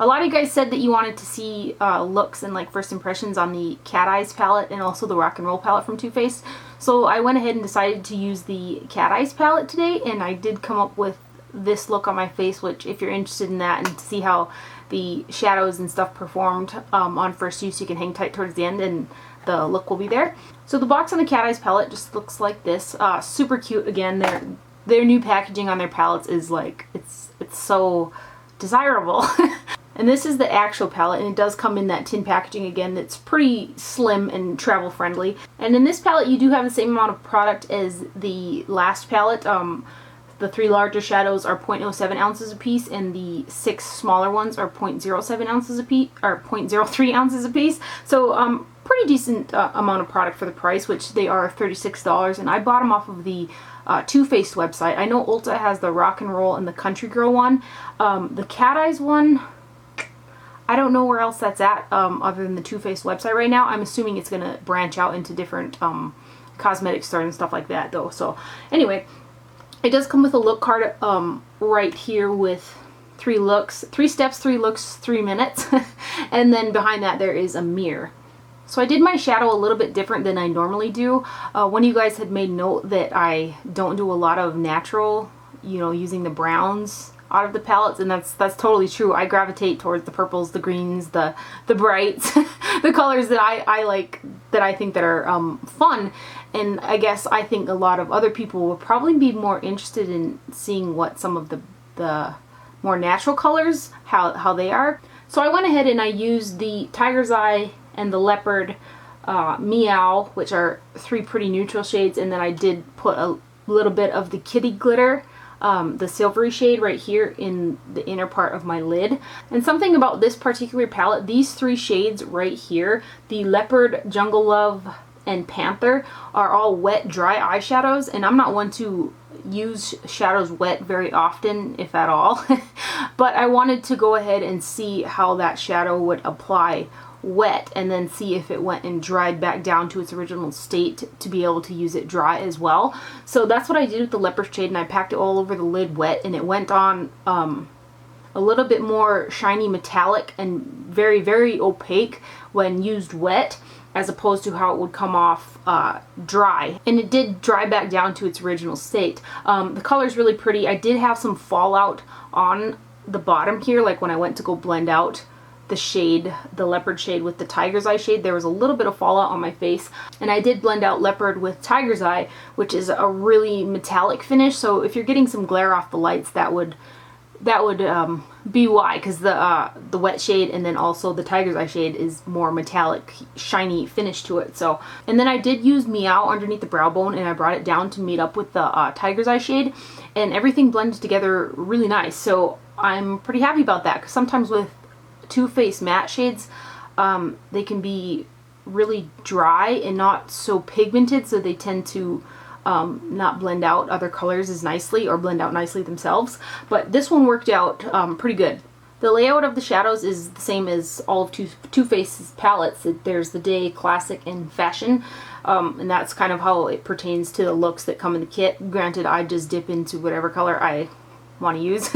A lot of you guys said that you wanted to see looks and like first impressions on the Cat Eyes palette and also the Rock and Roll palette from Too Faced. So I went ahead and decided to use the Cat Eyes palette today, and I did come up with this look on my face, which if you're interested in that and to see how the shadows and stuff performed on first use, you can hang tight towards the end and the look will be there. So the box on the Cat Eyes palette just looks like this. Super cute. Again, their new packaging on their palettes is like, it's so desirable. And this is the actual palette, and it does come in that tin packaging again that's pretty slim and travel friendly. And in this palette you do have the same amount of product as the last palette. The 3 larger shadows are 0.07 ounces a piece, and the 6 smaller ones are 0.07 ounces a piece, or 0.03 ounces a piece. So pretty decent amount of product for the price, which they are $36, and I bought them off of the Too Faced website. I know Ulta has the Rock and Roll and the Country Girl one. The Cat Eyes one, I don't know where else that's at other than the Too Faced website right now. I'm assuming it's going to branch out into different cosmetic stores and stuff like that though. So anyway, it does come with a look card right here with 3 looks, 3 steps, 3 looks, 3 minutes. And then behind that there is a mirror. So I did my shadow a little bit different than I normally do. One of you guys had made note that I don't do a lot of natural, you know, using the browns out of the palettes, and that's totally true. I gravitate towards the purples, the greens, the brights, the colors that I like, that I think that are fun. And I guess I think a lot of other people will probably be more interested in seeing what some of the more natural colors, how they are. So I went ahead and I used the Tiger's Eye and the Leopard, Meow, which are 3 pretty neutral shades, and then I did put a little bit of the Kitty Glitter, the silvery shade right here in the inner part of my lid. And something about this particular palette, these 3 shades right here, the Leopard, Jungle Love, and Panther, are all wet dry eyeshadows, and I'm not one to use shadows wet very often, if at all. But I wanted to go ahead and see how that shadow would apply wet, and then see if it went and dried back down to its original state to be able to use it dry as well. So that's what I did with the Leopard shade, and I packed it all over the lid wet, and it went on a little bit more shiny metallic and very, very opaque when used wet, as opposed to how it would come off dry. And it did dry back down to its original state. The color's really pretty. I did have some fallout on the bottom here, like when I went to go blend out the shade, the Leopard shade with the Tiger's Eye shade, there was a little bit of fallout on my face. And I did blend out Leopard with Tiger's Eye, which is a really metallic finish, so if you're getting some glare off the lights, that would be why, because the wet shade and then also the Tiger's Eye shade is more metallic, shiny finish to it. So, and then I did use Meow underneath the brow bone, and I brought it down to meet up with the Tiger's Eye shade, and everything blended together really nice. So I'm pretty happy about that, because sometimes with Too Faced matte shades, they can be really dry and not so pigmented, so they tend to not blend out other colors as nicely or blend out nicely themselves. But this one worked out pretty good. The layout of the shadows is the same as all of Too Faced's palettes. There's the Day, Classic, and Fashion, and that's kind of how it pertains to the looks that come in the kit. Granted, I just dip into whatever color I want to use.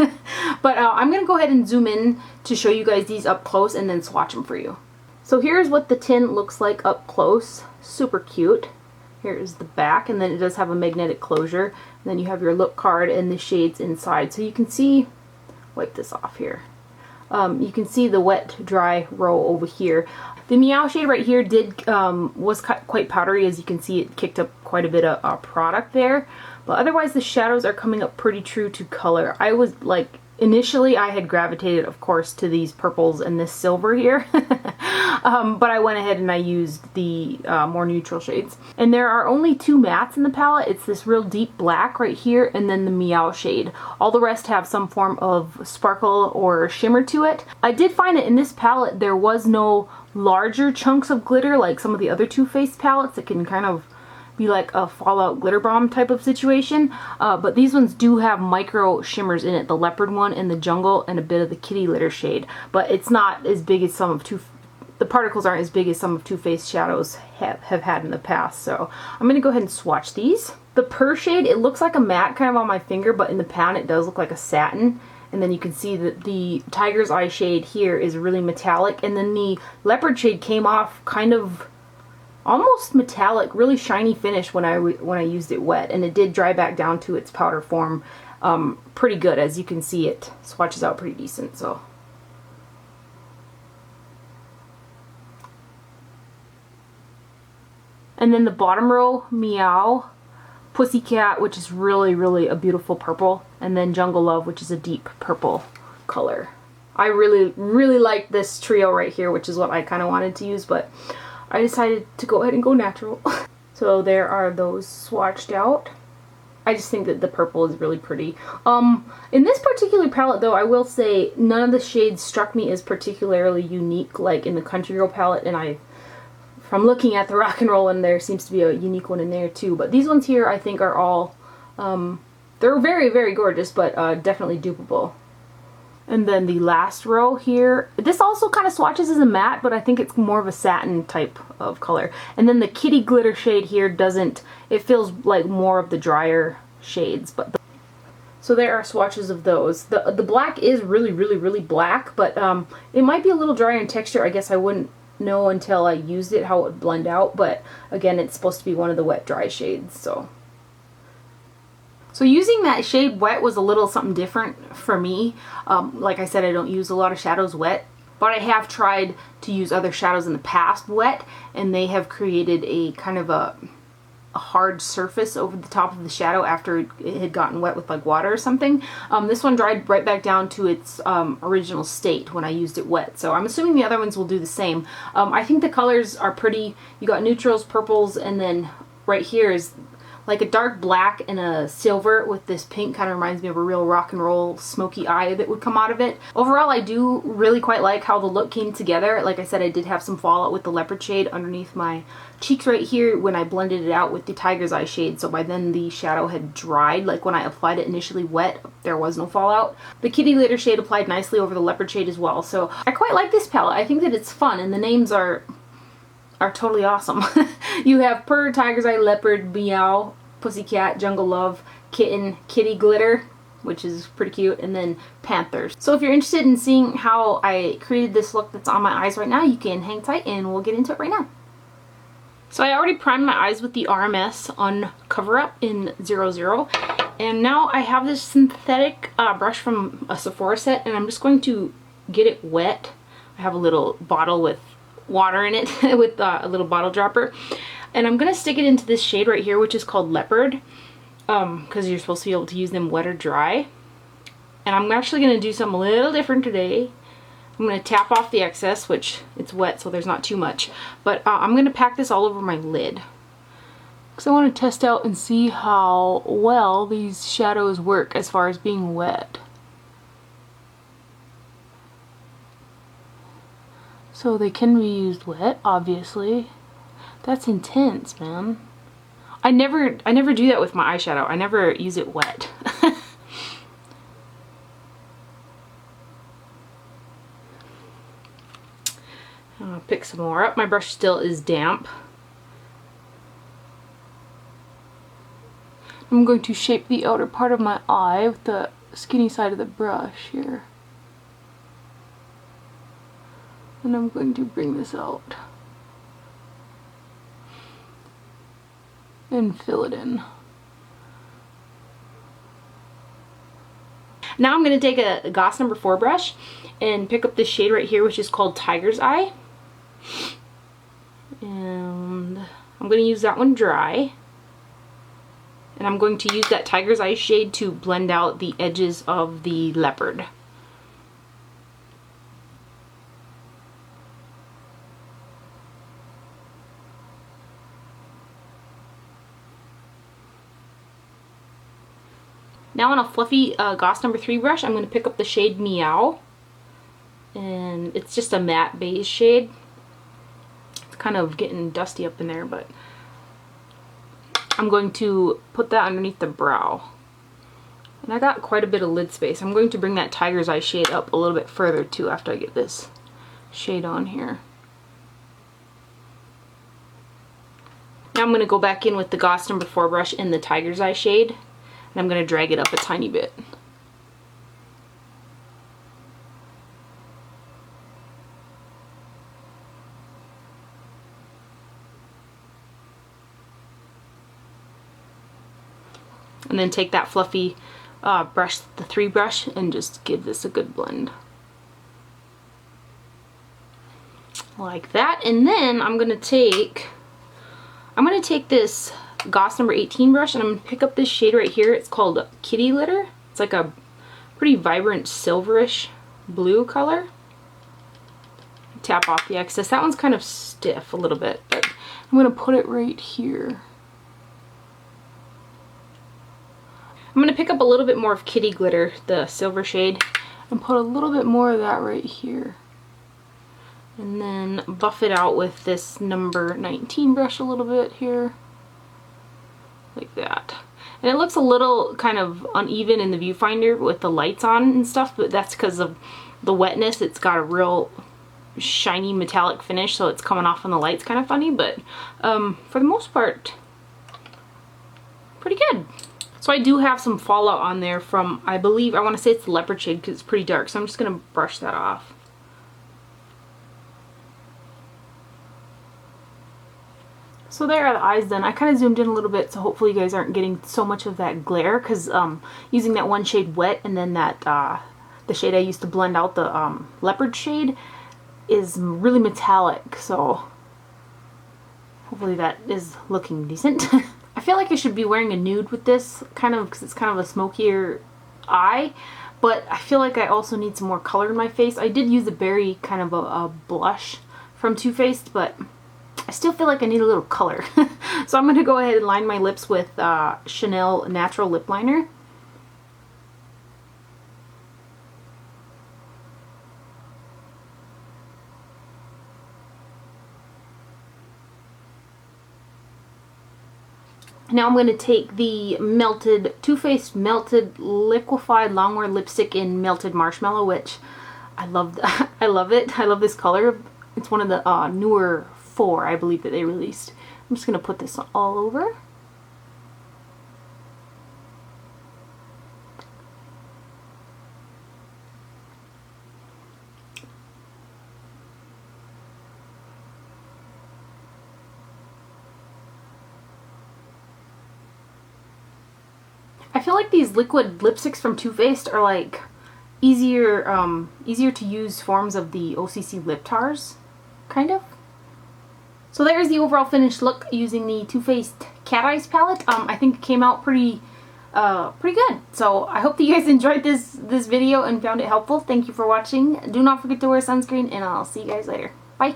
But I'm going to go ahead and zoom in to show you guys these up close and then swatch them for you. So here's what the tin looks like up close. Super cute. Here is the back, and then it does have a magnetic closure. And then you have your look card and the shades inside. So you can see, wipe this off here. You can see the wet dry row over here. The Meow shade right here was quite powdery. As you can see, it kicked up quite a bit of product there. But otherwise the shadows are coming up pretty true to color. I was like, initially I had gravitated, of course, to these purples and this silver here. But I went ahead and I used the more neutral shades. And there are only 2 mattes in the palette. It's this real deep black right here, and then the Meow shade. All the rest have some form of sparkle or shimmer to it. I did find that in this palette there was no larger chunks of glitter like some of the other Too Faced palettes that can kind of be like a Fallout glitter bomb type of situation, but these ones do have micro shimmers in it, the Leopard one and the Jungle and a bit of the Kitty Litter shade, but it's not as big as some of the particles aren't as big as some of Too Faced shadows have had in the past. So I'm going to go ahead and swatch these. The Pearl shade, it looks like a matte kind of on my finger, but in the pan it does look like a satin. And then you can see that the tiger's eye shade here is really metallic, and then the leopard shade came off kind of almost metallic, really shiny finish when I used it wet, and it did dry back down to its powder form pretty good. As you can see, it swatches out pretty decent. So and then the bottom row, Meow, Pussycat, which is really a beautiful purple, and then Jungle Love, which is a deep purple color. I really like this trio right here, which is what I kind of wanted to use, but I decided to go ahead and go natural. So there are those swatched out. I just think that the purple is really pretty. In this particular palette though, I will say none of the shades struck me as particularly unique like in the Country Girl palette, and from looking at the Rock and Roll one, there seems to be a unique one in there too. But these ones here I think are all, they're very gorgeous, but definitely dupable. And then the last row here, this also kind of swatches as a matte, but I think it's more of a satin type of color. And then the Kitty Glitter shade here doesn't, it feels like more of the drier shades. So there are swatches of those. The black is really black, but it might be a little drier in texture. I guess I wouldn't know until I used it how it would blend out, but again, it's supposed to be one of the wet dry shades. So using that shade wet was a little something different for me. Like I said, I don't use a lot of shadows wet, but I have tried to use other shadows in the past wet, and they have created a kind of a hard surface over the top of the shadow after it had gotten wet with like water or something. This one dried right back down to its original state when I used it wet, so I'm assuming the other ones will do the same. I think the colors are pretty. You got neutrals, purples, and then right here is like a dark black and a silver with this pink. Kind of reminds me of a real rock and roll smoky eye that would come out of it. Overall, I do really quite like how the look came together. Like I said, I did have some fallout with the leopard shade underneath my cheeks right here when I blended it out with the tiger's eye shade. So by then the shadow had dried. Like when I applied it initially wet, there was no fallout. The Kitty Glitter shade applied nicely over the leopard shade as well. So I quite like this palette. I think that it's fun, and the names are totally awesome. You have Purr, Tiger's Eye, Leopard, Meow, Pussycat, Jungle Love, Kitten, Kitty Glitter, which is pretty cute, and then Panthers. So if you're interested in seeing how I created this look that's on my eyes right now, you can hang tight and we'll get into it right now. So I already primed my eyes with the RMS on Cover Up in 00, and now I have this synthetic brush from a Sephora set, and I'm just going to get it wet. I have a little bottle with water in it with a little bottle dropper, and I'm gonna stick it into this shade right here, which is called Leopard, because you're supposed to be able to use them wet or dry. And I'm actually gonna do something a little different today. I'm gonna tap off the excess, which it's wet so there's not too much, but I'm gonna pack this all over my lid because I want to test out and see how well these shadows work as far as being wet. So they can be used wet, obviously. That's intense, man. I never do that with my eyeshadow. I never use it wet. I'll pick some more up. My brush still is damp. I'm going to shape the outer part of my eye with the skinny side of the brush here. And I'm going to bring this out and fill it in. Now I'm going to take a Goss number 4 brush and pick up this shade right here, which is called Tiger's Eye. And I'm going to use that one dry. And I'm going to use that Tiger's Eye shade to blend out the edges of the leopard. Now on a fluffy Goss number 3 brush, I'm going to pick up the shade Meow. And it's just a matte beige shade. It's kind of getting dusty up in there, but I'm going to put that underneath the brow. And I got quite a bit of lid space. I'm going to bring that Tiger's Eye shade up a little bit further too after I get this shade on here. Now I'm going to go back in with the Goss number 4 brush in the Tiger's Eye shade. And I'm going to drag it up a tiny bit. And then take that fluffy brush, the 3 brush, and just give this a good blend. Like that. And then I'm gonna take this Goss number 18 brush, and I'm gonna pick up this shade right here. It's called Kitty Litter. It's like a pretty vibrant silverish blue color. Tap off the excess. That one's kind of stiff a little bit, but I'm gonna put it right here. I'm gonna pick up a little bit more of Kitty Glitter, the silver shade, and put a little bit more of that right here. And then buff it out with this number 19 brush a little bit here. Like that. And it looks a little kind of uneven in the viewfinder with the lights on and stuff, but that's because of the wetness. It's got a real shiny metallic finish, so it's coming off on the lights kind of funny, but for the most part, pretty good. So I do have some fallout on there from, I believe, I want to say it's the leopard shade because it's pretty dark, so I'm just going to brush that off. So there are the eyes done. I kind of zoomed in a little bit, so hopefully you guys aren't getting so much of that glare, because using that one shade wet and then that the shade I used to blend out the leopard shade is really metallic, so hopefully that is looking decent. I feel like I should be wearing a nude with this, kind of, because it's kind of a smokier eye, but I feel like I also need some more color in my face. I did use a berry kind of a blush from Too Faced, but I still feel like I need a little color. So I'm going to go ahead and line my lips with Chanel Natural Lip Liner. Now I'm going to take the Too Faced Melted Liquefied Longwear Lipstick in Melted Marshmallow, which I love. I love it. I love this color. It's one of the newer 4, I believe, that they released. I'm just going to put this all over. I feel like these liquid lipsticks from Too Faced are like easier to use forms of the OCC lip tars, kind of. So there's the overall finished look using the Too Faced Cat Eyes palette. I think it came out pretty good. So I hope that you guys enjoyed this video and found it helpful. Thank you for watching. Do not forget to wear sunscreen, and I'll see you guys later. Bye!